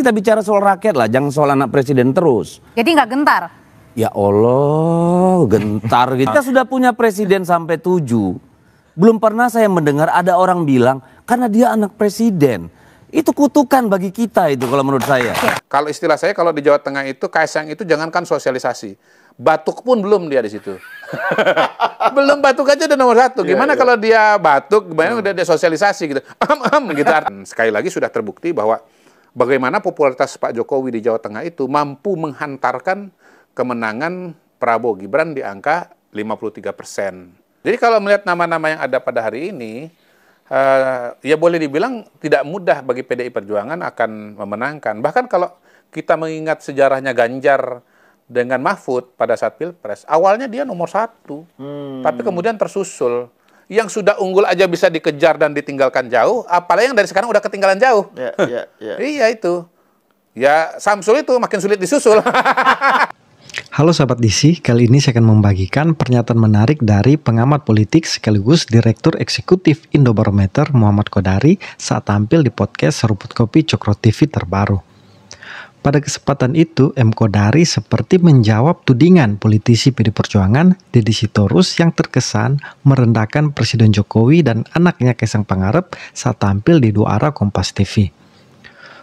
kita bicara soal rakyat lah, jangan soal anak presiden terus. Jadi nggak gentar? Ya Allah, gentar gitu. Kita sudah punya presiden sampai 7. Belum pernah saya mendengar ada orang bilang karena dia anak presiden. Itu kutukan bagi kita itu kalau menurut saya. Kalau istilah saya, kalau di Jawa Tengah itu Kaisang itu jangankan sosialisasi, batuk pun belum dia di situ. Belum batuk aja udah nomor 1. Gimana kalau dia batuk, gimana udah dia sosialisasi gitu. Gitu. Sekali lagi sudah terbukti bahwa bagaimana popularitas Pak Jokowi di Jawa Tengah itu mampu menghantarkan kemenangan Prabowo Gibran di angka 53%. Jadi kalau melihat nama-nama yang ada pada hari ini, ya boleh dibilang tidak mudah bagi PDI Perjuangan akan memenangkan. Bahkan kalau kita mengingat sejarahnya Ganjar dengan Mahfud pada saat Pilpres, awalnya dia nomor 1, tapi kemudian tersusul. Yang sudah unggul aja bisa dikejar dan ditinggalkan jauh, apalagi yang dari sekarang udah ketinggalan jauh. Iya itu. Ya Samsul itu makin sulit disusul. Halo sahabat DC, kali ini saya akan membagikan pernyataan menarik dari pengamat politik sekaligus Direktur Eksekutif Indobarometer Muhammad Kodari saat tampil di podcast Seruput Kopi Cokro TV terbaru. Pada kesempatan itu, M. Kodari seperti menjawab tudingan politisi PD Perjuangan Deddy Sitorus yang terkesan merendahkan Presiden Jokowi dan anaknya Kaisang Pangarep saat tampil di Dua Arah Kompas TV.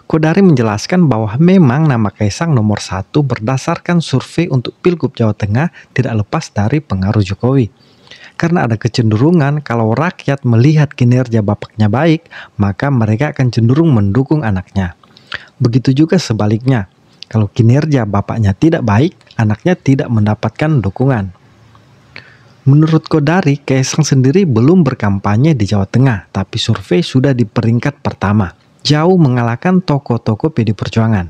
Kodari menjelaskan bahwa memang nama Kaisang nomor 1 berdasarkan survei untuk Pilgub Jawa Tengah tidak lepas dari pengaruh Jokowi. Karena ada kecenderungan kalau rakyat melihat kinerja bapaknya baik, maka mereka akan cenderung mendukung anaknya. Begitu juga sebaliknya, kalau kinerja bapaknya tidak baik, anaknya tidak mendapatkan dukungan. Menurut Kodari, Kaisang sendiri belum berkampanye di Jawa Tengah, tapi survei sudah di peringkat pertama. Jauh mengalahkan tokoh-tokoh PD Perjuangan.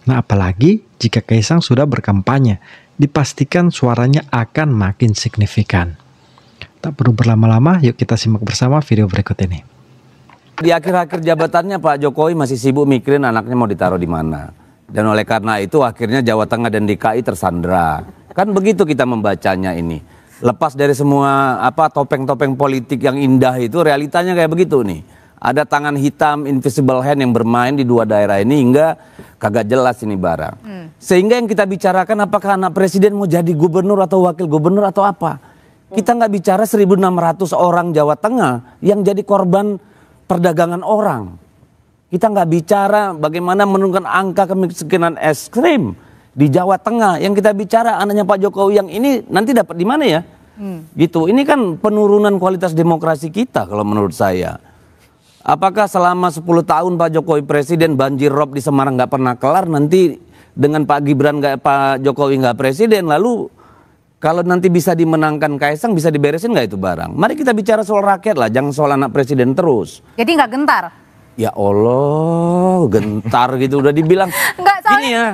Nah, apalagi jika Kaisang sudah berkampanye, dipastikan suaranya akan makin signifikan. Tak perlu berlama-lama, yuk kita simak bersama video berikut ini. Di akhir-akhir jabatannya Pak Jokowi masih sibuk mikirin anaknya mau ditaruh di mana. Dan oleh karena itu akhirnya Jawa Tengah dan DKI tersandra. Kan begitu kita membacanya ini. Lepas dari semua topeng-topeng politik yang indah itu, realitanya kayak begitu nih. Ada tangan hitam, invisible hand yang bermain di dua daerah ini hingga kagak jelas ini barang. Sehingga yang kita bicarakan apakah anak presiden mau jadi gubernur atau wakil gubernur atau apa. Kita nggak bicara 1.600 orang Jawa Tengah yang jadi korban perdagangan orang. Kita nggak bicara bagaimana menurunkan angka kemiskinan ekstrim di Jawa Tengah. Yang kita bicara anaknya Pak Jokowi yang ini nanti dapat di mana ya? Gitu. Ini kan penurunan kualitas demokrasi kita kalau menurut saya. Apakah selama 10 tahun Pak Jokowi presiden banjir rob di Semarang nggak pernah kelar, nanti dengan Pak Gibran Pak Jokowi nggak presiden, lalu kalau nanti bisa dimenangkan Kaisang bisa diberesin nggak itu barang? Mari kita bicara soal rakyat lah, jangan soal anak presiden terus. Jadi nggak gentar? Ya Allah, gentar gitu udah dibilang. Nggak, soalnya, gini ya,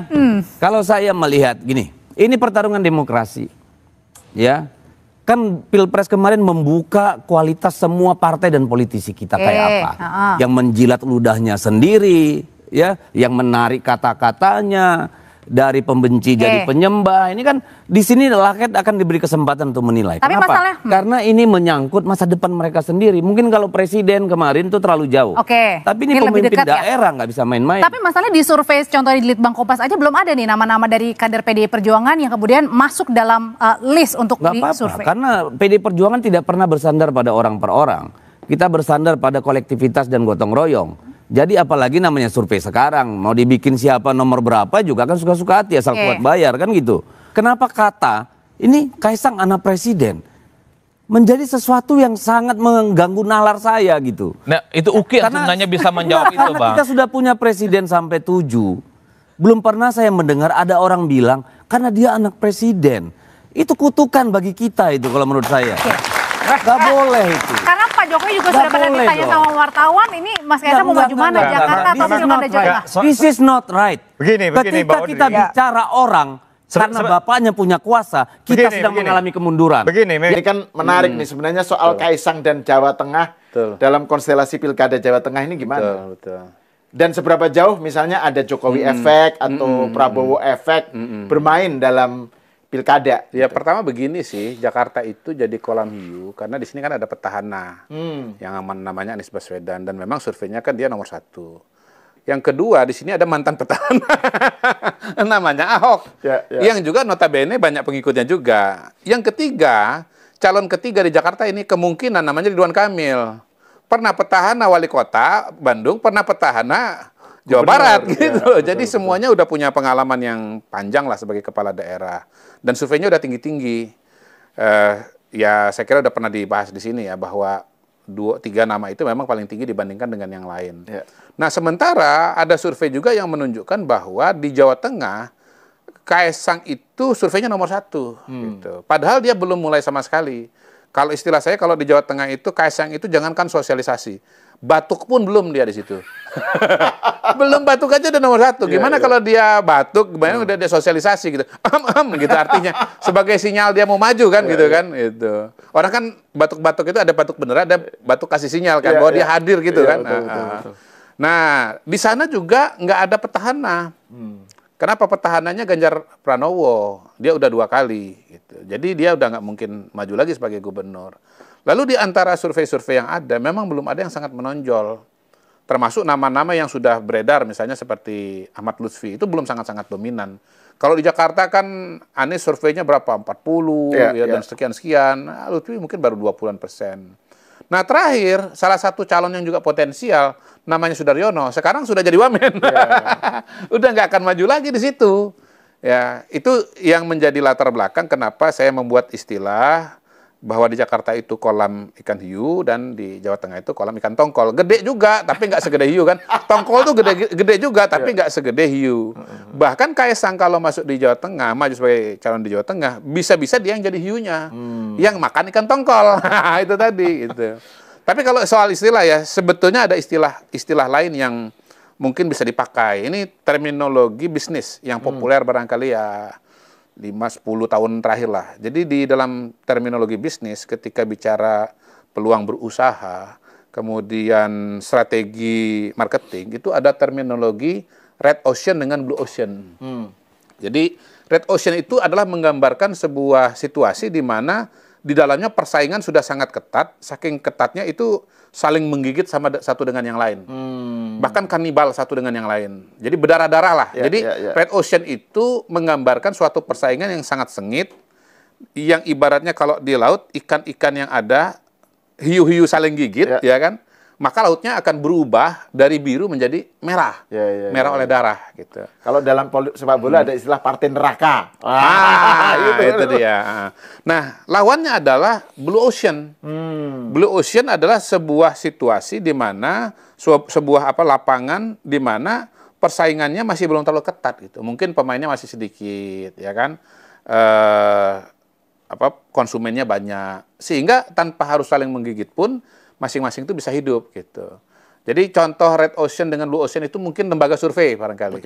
kalau saya melihat gini, ini pertarungan demokrasi, ya. Kan Pilpres kemarin membuka kualitas semua partai dan politisi kita kayak apa. Yang menjilat ludahnya sendiri, ya, yang menarik kata-katanya dari pembenci jadi penyembah. Ini kan di sini rakyat akan diberi kesempatan untuk menilai. Tapi kenapa? masalah, Karena ini menyangkut masa depan mereka sendiri. Mungkin kalau presiden kemarin tuh terlalu jauh. Tapi ini pemimpin daerah nggak bisa main-main. Tapi masalahnya di survei contohnya di Litbang Kompas aja belum ada nih nama-nama dari kader PDI Perjuangan yang kemudian masuk dalam list untuk disurvei. Karena PDI Perjuangan tidak pernah bersandar pada orang per orang. Kita bersandar pada kolektivitas dan gotong royong. Jadi apalagi namanya survei sekarang, mau dibikin siapa nomor berapa juga kan suka-suka hati asal kuat bayar kan gitu. Kenapa kata ini Kaisang anak presiden menjadi sesuatu yang sangat mengganggu nalar saya gitu. Nah itu Uki yang sebenarnya bisa menjawab itu Bang. Kita sudah punya presiden sampai 7. Belum pernah saya mendengar ada orang bilang karena dia anak presiden. Itu kutukan bagi kita itu kalau menurut saya. Gak boleh itu. Karena Pak Jokowi juga sudah pernah ditanya sama wartawan, ini Mas Kaisang mau maju mana, Jakarta atau Pilkada Jawa Tengah? This is not right. Begini, ketika kita bicara orang karena bapaknya punya kuasa, kita sedang mengalami kemunduran. Ini kan menarik nih sebenarnya soal Kaisang dan Jawa Tengah dalam konstelasi Pilkada Jawa Tengah ini gimana? Dan seberapa jauh misalnya ada Jokowi efek atau Prabowo efek bermain dalam pilkada. Ya pertama begini sih, Jakarta itu jadi kolam hiu karena di sini kan ada petahana yang namanya Anies Baswedan dan memang surveinya kan dia nomor 1. Yang kedua, di sini ada mantan petahana namanya Ahok, yang juga notabene banyak pengikutnya juga. Yang ketiga, calon ketiga di Jakarta ini kemungkinan namanya Ridwan Kamil. Pernah petahana wali kota Bandung, pernah petahana Jawa Barat gitu. Jadi semuanya udah punya pengalaman yang panjang lah sebagai kepala daerah. Dan surveinya udah tinggi-tinggi. Ya saya kira udah pernah dibahas di sini ya, bahwa 2-3 nama itu memang paling tinggi dibandingkan dengan yang lain. Nah, sementara ada survei juga yang menunjukkan bahwa di Jawa Tengah, Kaesang itu surveinya nomor 1. Gitu. Padahal dia belum mulai sama sekali. Kalau istilah saya, kalau di Jawa Tengah itu, Kaesang itu jangankan sosialisasi, batuk pun belum dia di situ. Belum batuk aja udah nomor 1. Gimana kalau dia batuk, gimana udah dia sosialisasi gitu. Gitu artinya sebagai sinyal dia mau maju kan gitu kan. Itu. Orang kan batuk-batuk itu ada batuk beneran, ada batuk kasih sinyal kan bahwa dia hadir gitu kan. Betul. Nah, di sana juga nggak ada petahana. Kenapa petahananya Ganjar Pranowo? Dia udah 2 kali. Gitu. Jadi dia udah nggak mungkin maju lagi sebagai gubernur. Lalu di antara survei-survei yang ada, memang belum ada yang sangat menonjol. Termasuk nama-nama yang sudah beredar, misalnya seperti Ahmad Lutfi, itu belum sangat-sangat dominan. Kalau di Jakarta kan Anies surveinya berapa? 40 dan sekian-sekian. Lutfi mungkin baru 20%. Nah terakhir, salah satu calon yang juga potensial, namanya Sudaryono, sekarang sudah jadi wamen. Udah nggak akan maju lagi di situ. Ya, itu yang menjadi latar belakang kenapa saya membuat istilah bahwa di Jakarta itu kolam ikan hiu dan di Jawa Tengah itu kolam ikan tongkol. Gede juga, tapi nggak segede hiu kan. Tongkol tuh gede juga, tapi nggak segede hiu. Bahkan Kaesang kalau masuk di Jawa Tengah, maju sebagai calon di Jawa Tengah, bisa-bisa dia yang jadi hiunya. Yang makan ikan tongkol. Itu tadi. Gitu. Tapi kalau soal istilah ya, sebetulnya ada istilah lain yang mungkin bisa dipakai. Ini terminologi bisnis yang populer barangkali ya 5-10 tahun terakhir lah. Jadi di dalam terminologi bisnis ketika bicara peluang berusaha, kemudian strategi marketing, itu ada terminologi red ocean dengan blue ocean. Jadi red ocean itu adalah menggambarkan sebuah situasi di mana di dalamnya persaingan sudah sangat ketat, saking ketatnya itu saling menggigit sama satu dengan yang lain. Bahkan kanibal satu dengan yang lain. Jadi berdarah-darah lah. Jadi red ocean itu menggambarkan suatu persaingan yang sangat sengit, yang ibaratnya kalau di laut, ikan-ikan yang ada, hiu-hiu saling gigit, ya kan? Maka lautnya akan berubah dari biru menjadi merah. Merah oleh darah. Gitu. Kalau dalam sepak bola ada istilah partai neraka. Itu dia. Nah, lawannya adalah blue ocean. Blue ocean adalah sebuah situasi di mana sebuah lapangan di mana persaingannya masih belum terlalu ketat gitu. Mungkin pemainnya masih sedikit, ya kan? Konsumennya banyak. Sehingga tanpa harus saling menggigit pun masing-masing itu bisa hidup gitu. Jadi contoh red ocean dengan blue ocean itu mungkin lembaga survei barangkali.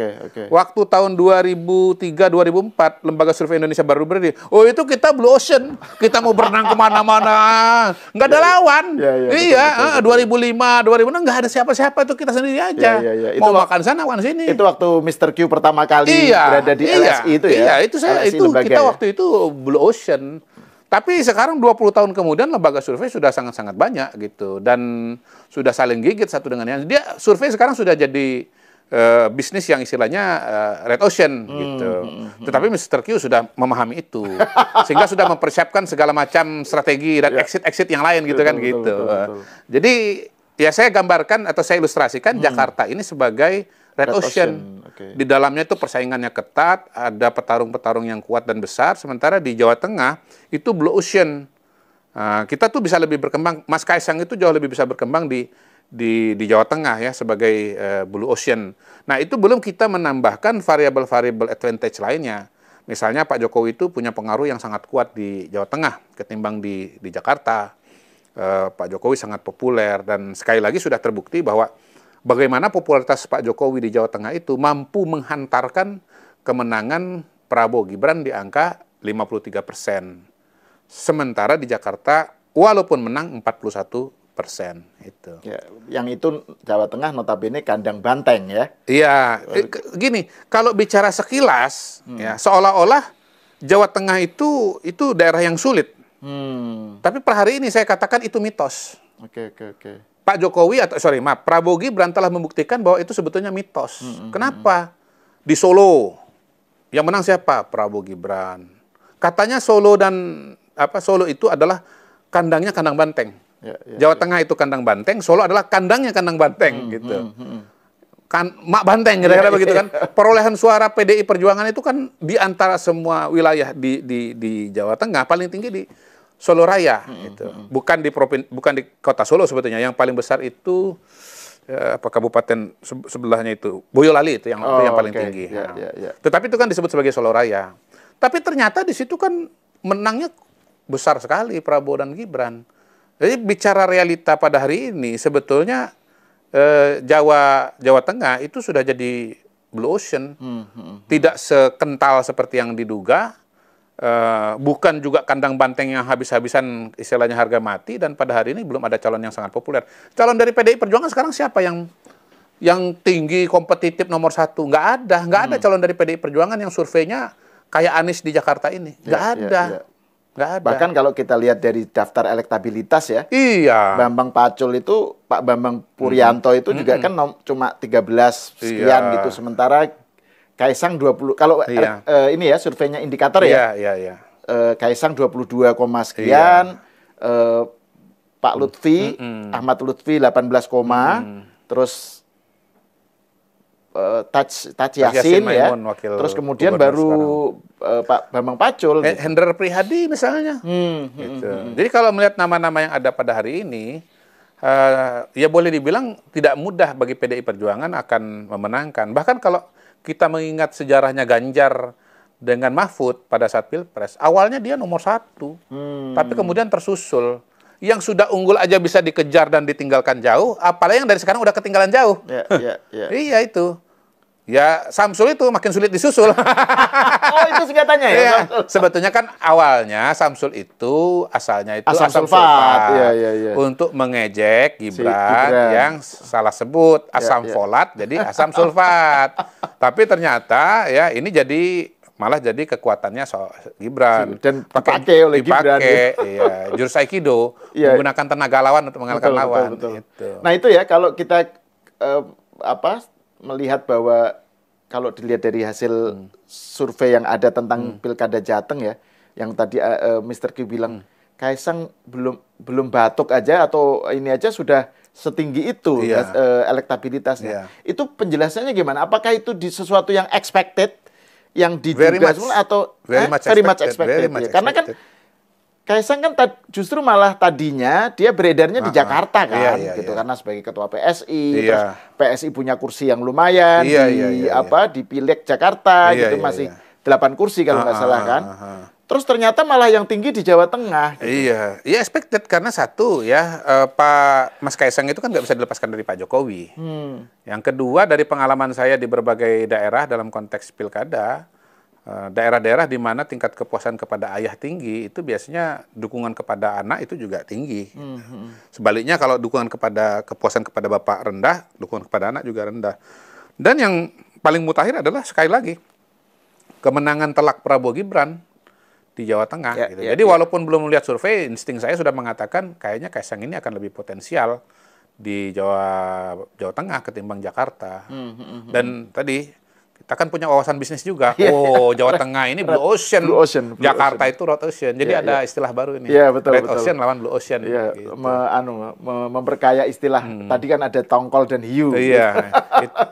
Waktu tahun 2003-2004 lembaga survei Indonesia baru berdiri. Oh itu kita blue ocean, kita mau berenang kemana-mana, nggak ada lawan. Betul. 2005-2006 nggak ada siapa-siapa, itu kita sendiri aja. Mau makan sana, makan sini. Itu waktu Mr. Q pertama kali berada di LSI itu ya. Kita waktu itu blue ocean. Tapi sekarang 20 tahun kemudian lembaga survei sudah sangat-sangat banyak gitu dan sudah saling gigit satu dengan yang dia survei sekarang sudah jadi bisnis yang istilahnya red ocean gitu. Tetapi Mr. Q sudah memahami itu sehingga sudah mempersiapkan segala macam strategi dan exit yang lain gitu kan gitu. Betul. Jadi ya saya gambarkan atau saya ilustrasikan Jakarta ini sebagai red ocean. Di dalamnya itu persaingannya ketat, ada petarung-petarung yang kuat dan besar, sementara di Jawa Tengah itu blue ocean. Kita tuh bisa lebih berkembang, Mas Kaesang itu jauh lebih bisa berkembang di Jawa Tengah ya sebagai blue ocean. Nah itu belum kita menambahkan variabel-variabel advantage lainnya. Misalnya Pak Jokowi itu punya pengaruh yang sangat kuat di Jawa Tengah ketimbang di Jakarta. Pak Jokowi sangat populer dan sekali lagi sudah terbukti bahwa bagaimana popularitas Pak Jokowi di Jawa Tengah itu mampu menghantarkan kemenangan Prabowo Gibran di angka 53%. Sementara di Jakarta, walaupun menang 41%. Itu. Ya, yang itu Jawa Tengah notabene kandang banteng ya. Iya, gini, kalau bicara sekilas, ya seolah-olah Jawa Tengah itu daerah yang sulit. Tapi per hari ini saya katakan itu mitos. Pak Jokowi Prabowo Gibran telah membuktikan bahwa itu sebetulnya mitos. Kenapa? Di Solo yang menang siapa? Prabowo Gibran. Katanya Solo itu adalah kandangnya kandang banteng. Jawa Tengah itu kandang banteng, Solo adalah kandangnya kandang banteng gitu. Kan mak banteng kira-kira begitu kan. Perolehan suara PDI Perjuangan itu kan di antara semua wilayah di Jawa Tengah paling tinggi di Solo Raya gitu. Bukan di kota Solo sebetulnya. Yang paling besar itu kabupaten sebelahnya itu Boyolali itu yang paling tinggi. Tetapi itu kan disebut sebagai Solo Raya. Tapi ternyata di situ kan menangnya besar sekali Prabowo dan Gibran. Jadi bicara realita pada hari ini sebetulnya Jawa Tengah itu sudah jadi blue ocean. Tidak sekental seperti yang diduga. Bukan juga kandang banteng yang habis-habisan istilahnya harga mati, dan pada hari ini belum ada calon yang sangat populer. Calon dari PDI Perjuangan sekarang siapa yang tinggi kompetitif nomor 1? Nggak ada calon dari PDI Perjuangan yang surveinya kayak Anies di Jakarta ini. Nggak ada. Bahkan kalau kita lihat dari daftar elektabilitas ya, Bambang Pacul itu, Pak Bambang Puryanto itu juga kan cuma 13 sekian gitu, sementara Kaisang 20, kalau ini ya surveinya indikator ya. Kaisang 22, sekian, Pak Lutfi, Ahmad Lutfi 18, terus Taj Yassin ya. Terus kemudian baru Pak Bambang Pacul. Hendrar Prihadi misalnya. Gitu. Jadi kalau melihat nama-nama yang ada pada hari ini, ya boleh dibilang tidak mudah bagi PDI Perjuangan akan memenangkan. Bahkan kalau kita mengingat sejarahnya Ganjar dengan Mahfud pada saat Pilpres, awalnya dia nomor 1, tapi kemudian tersusul. Yang sudah unggul aja bisa dikejar dan ditinggalkan jauh, apalagi yang dari sekarang udah ketinggalan jauh. Iya itu. Ya Samsul itu makin sulit disusul. Oh itu singkatannya ya? Sebetulnya kan awalnya Samsul itu asalnya itu asam sulfat. Untuk mengejek Gibran yang salah sebut asam folat jadi asam sulfat. Tapi ternyata ya ini malah jadi kekuatannya Gibran. Dan dipakai oleh Gibran. Jurus Aikido, menggunakan tenaga lawan untuk mengalahkan lawan. Gitu. Nah itu ya kalau kita melihat bahwa kalau dilihat dari hasil survei yang ada tentang Pilkada Jateng ya, yang tadi Mr. Q bilang Kaisang belum batuk aja atau ini aja sudah setinggi itu elektabilitasnya. Itu penjelasannya gimana? Apakah itu sesuatu yang expected, yang diduga semula atau very much expected? Karena kan Kaisang kan justru malah tadinya dia beredarnya di Jakarta kan, karena sebagai ketua PSI, terus PSI punya kursi yang lumayan di Pileg Jakarta masih 8 kursi kalau nggak salah kan. Terus ternyata malah yang tinggi di Jawa Tengah. Gitu. Iya expected karena satu Pak Mas Kaisang itu kan nggak bisa dilepaskan dari Pak Jokowi. Yang kedua dari pengalaman saya di berbagai daerah dalam konteks pilkada. Daerah-daerah di mana tingkat kepuasan kepada ayah tinggi, itu biasanya dukungan kepada anak itu juga tinggi. Sebaliknya kalau kepuasan kepada bapak rendah, dukungan kepada anak juga rendah. Dan yang paling mutakhir adalah sekali lagi, kemenangan telak Prabowo Gibran di Jawa Tengah. Jadi walaupun belum melihat survei, insting saya sudah mengatakan kayaknya Kaisang ini akan lebih potensial di Jawa Tengah ketimbang Jakarta. Dan tadi kita kan punya wawasan bisnis juga. Jawa Tengah ini blue ocean. Jakarta itu red ocean. Jadi ada istilah baru ini. Red ocean lawan blue ocean. Gitu. Memperkaya istilah. Tadi kan ada tongkol dan hiu.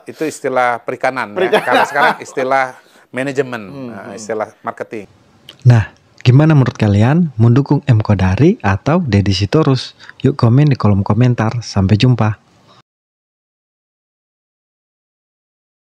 Itu istilah perikanan. Kalau sekarang istilah manajemen, istilah marketing. Nah, gimana menurut kalian? Mendukung M. Kodari atau Deddy Sitorus? Yuk komen di kolom komentar. Sampai jumpa.